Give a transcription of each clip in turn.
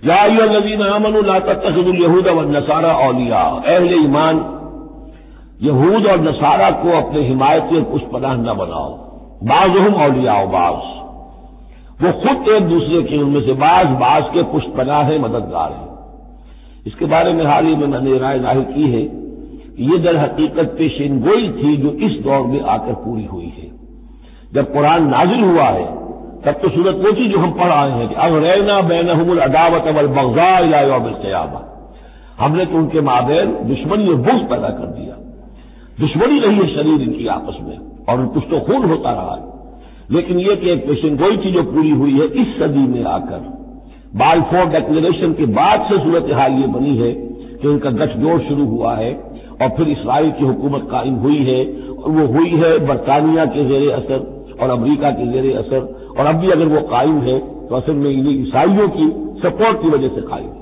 یا ایھا الذین آمنوا لا تتخذوا اليہود والنصارى اولیاء، اہل ایمان یہود اور نصارہ کو اپنے حمایتی اور پشت پناہ نہ بناؤ، بعضهم اولیاء بعض، وہ خود ایک دوسرے کے ان میں سے بعض کے پشت پناہ ہیں، مددگار ہیں۔ اس کے بارے میں حال ہی میں نے رائے ظاہر کی ہے کہ یہ در حقیقت پیشین گوئی تھی جو اس دور میں آ کر پوری ہوئی ہے۔ جب قرآن نازل ہوا ہے تب تو صورت وہ تھی جو ہم پڑھ آئے ہیں کہ اغرینا بینہم العداوۃ والبغضاء الی یوم القیامہ، ہم نے تو ان کے مابین دشمنی اور بغض پیدا کر دیا، دشمنی رہی ہے شریر ان کی آپس میں، اور کچھ تو خون ہوتا رہا ہے۔ لیکن یہ کہ ایک پیشین گوئی تھی جو پوری ہوئی ہے اس صدی میں آ کر، بالفور ڈکلیریشن کے بعد سے صورتحال یہ بنی ہے کہ ان کا گٹھ جوڑ شروع ہوا ہے، اور پھر اسرائیل کی حکومت قائم ہوئی ہے، اور وہ ہوئی ہے برطانیہ کے زیر اثر اور امریکہ کے زیر اثر، اور اب بھی اگر وہ قائم ہے تو اصل میں انہیں عیسائیوں کی سپورٹ کی وجہ سے قائم ہے۔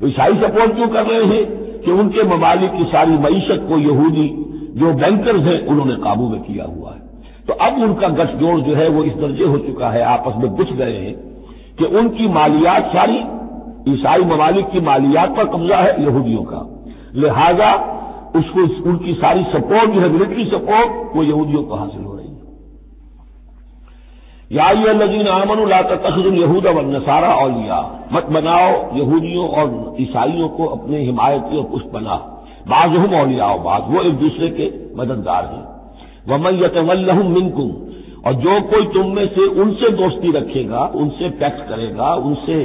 وہ عیسائی سپورٹ کیوں کر رہے ہیں کہ ان کے ممالک کی ساری معیشت کو یہودی جو بینکرز ہیں انہوں نے قابو میں کیا ہوا ہے، تو اب ان کا گٹھ جوڑ جو ہے وہ اس درجے ہو چکا ہے، آپس میں گھس گئے ہیں کہ ان کی مالیات ساری عیسائی ممالک کی مالیات پر قبضہ ہے یہودیوں کا، لہذا اس کو ان کی ساری سپورٹ جو ہے ملٹری سپورٹ وہ یہودیوں کو حاصل ہو رہی ہے۔ یا ایھا الذین آمنوا لا تتخذوا اليہود والنصارى اولیاء، مت بناؤ یہودیوں اور عیسائیوں کو اپنے حمایتی اور پشت پناہ، بعضهم اولیاء بعض، وہ ایک دوسرے کے مددگار ہیں۔ ومن یتولھم منکم، اور جو کوئی تم میں سے ان سے دوستی رکھے گا، ان سے پیکٹ کرے گا، ان سے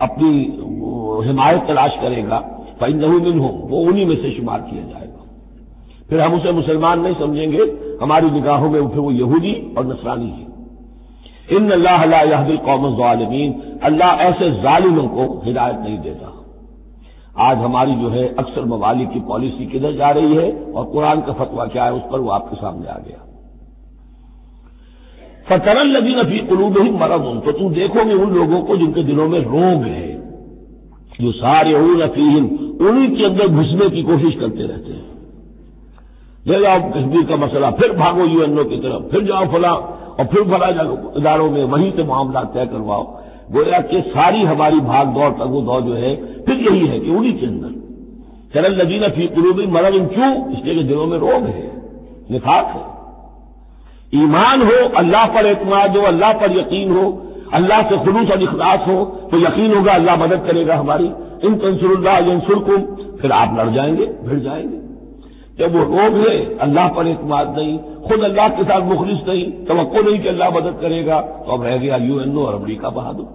اپنی حمایت تلاش کرے گا، فإنہ منہم، وہ انہی میں سے شمار کیا جائے گا۔ پھر ہم اسے مسلمان نہیں سمجھیں گے، ہماری نگاہوں میں پھر وہ یہودی اور نصرانی ہے۔ ان اللہ لا یہدی القوم الظالمین، اللہ ایسے ظالموں کو ہدایت نہیں دیتا۔ آج ہماری جو ہے اکثر ممالک کی پالیسی کدھر جا رہی ہے اور قرآن کا فتویٰ کیا ہے اس پر وہ آپ کے سامنے آ گیا۔ فَتَرَى الَّذِينَ فِي قُلُوبِهِم مَّرَضٌ، تو تم دیکھو گے ان لوگوں کو جن کے دلوں میں روگ ہے، یُسَارِعُونَ فِیہم، انہی کے اندر گھسنے کی کوشش کرتے رہتے ہیں۔ لے جاؤ کشمیر کا مسئلہ، پھر بھاگو UN کی طرف، پھر جاؤ فلاں اور پھر فلاں اداروں میں وہیں سے معاملات طے کرواؤ۔ گویا کہ ساری ہماری بھاگ دوڑ تگ و دو جو ہے پھر یہی ہے کہ انہی کے اندر تَرَى الَّذِينَ فِي قُلُوبِهِم مَّرَضٌ، کیوں؟ اس لیے کہ دلوں میں روگ ہے، نفاق ہے۔ ایمان ہو، اللہ پر اعتماد ہو، اللہ پر یقین ہو، اللہ سے خلوص اور اخلاص ہو تو یقین ہوگا اللہ مدد کرے گا ہماری۔ ان تنصروا اللہ ینصرکم، پھر آپ لڑ جائیں گے، بھڑ جائیں گے۔ جب وہ روگ ہے، اللہ پر اعتماد نہیں، خود اللہ کے ساتھ مخلص نہیں، توقع نہیں کہ اللہ مدد کرے گا، تو اب رہ گیا UN اور امریکہ بہادر۔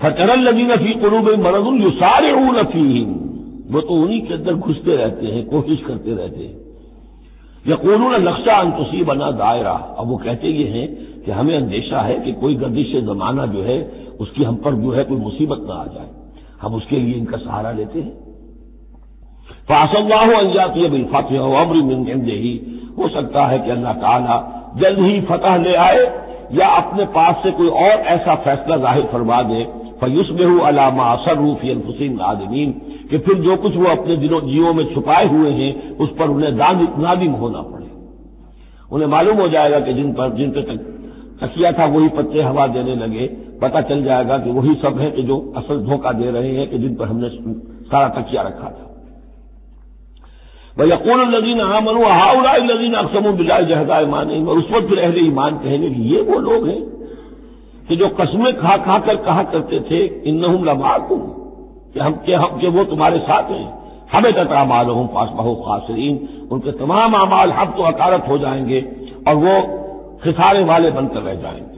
فَتَرَى الَّذِينَ فِي قُلُوبِهِم مَّرَضٌ يُسَارِعُونَ فِيهِم، وہ تو انہی کے اندر گھستے رہتے ہیں، کوشش کرتے رہتے ہیں۔ یقولون نخشى ان تصیبنا دائرہ، اب وہ کہتے یہ ہیں کہ ہمیں اندیشہ ہے کہ کوئی گردش زمانہ جو ہے اس کی ہم پر جو ہے کوئی مصیبت نہ آ جائے، ہم اس کے لیے ان کا سہارا لیتے ہیں۔ فَعَسَى اللَّهُ أَن يَأْتِيَ بِالْفَتْحِ وَأَمْرٍ مِّنْ عِندِهِ، ہو سکتا ہے کہ اللہ تعالیٰ جلد ہی فتح لے آئے یا اپنے پاس سے کوئی اور ایسا فیصلہ ظاہر فرما دے، فَيُصْبِحُوا عَلَىٰ مَا أَصَرُّوا فِي أَنفُسِهِمْ نَادِمِينَ، کہ پھر جو کچھ وہ اپنے جیوں میں چھپائے ہوئے ہیں اس پر انہیں نادم ہونا پڑے۔ انہیں معلوم ہو جائے گا کہ جن پہ تکیہ تھا وہی پتے ہوا دینے لگے، پتہ چل جائے گا کہ وہی سب ہیں کہ جو اصل دھوکہ دے رہے ہیں کہ جن پر ہم نے سارا تکیہ رکھا تھا۔ وَيَقُولُ الَّذِينَ آمَنُوا هَؤُلَاءِ الَّذِينَ أَقْسَمُوا بِاللَّهِ جَهْدَ أَيْمَانِهِمْ، اور اس وقت پھر اہل ایمان کہیں گے کہ یہ وہ لوگ ہیں کہ جو قسمیں کھا کھا کر کہا کرتے تھے إِنَّهُمْ لَمَعَكُمْ، کہ وہ تمہارے ساتھ ہیں، حَبِطَتْ أَعْمَالُهُمْ فَأَصْبَحُوا خَاسِرِينَ، ان کے تمام اعمال حبط و حقارت ہو جائیں گے اور وہ خسارے والے بن کر رہ جائیں گے۔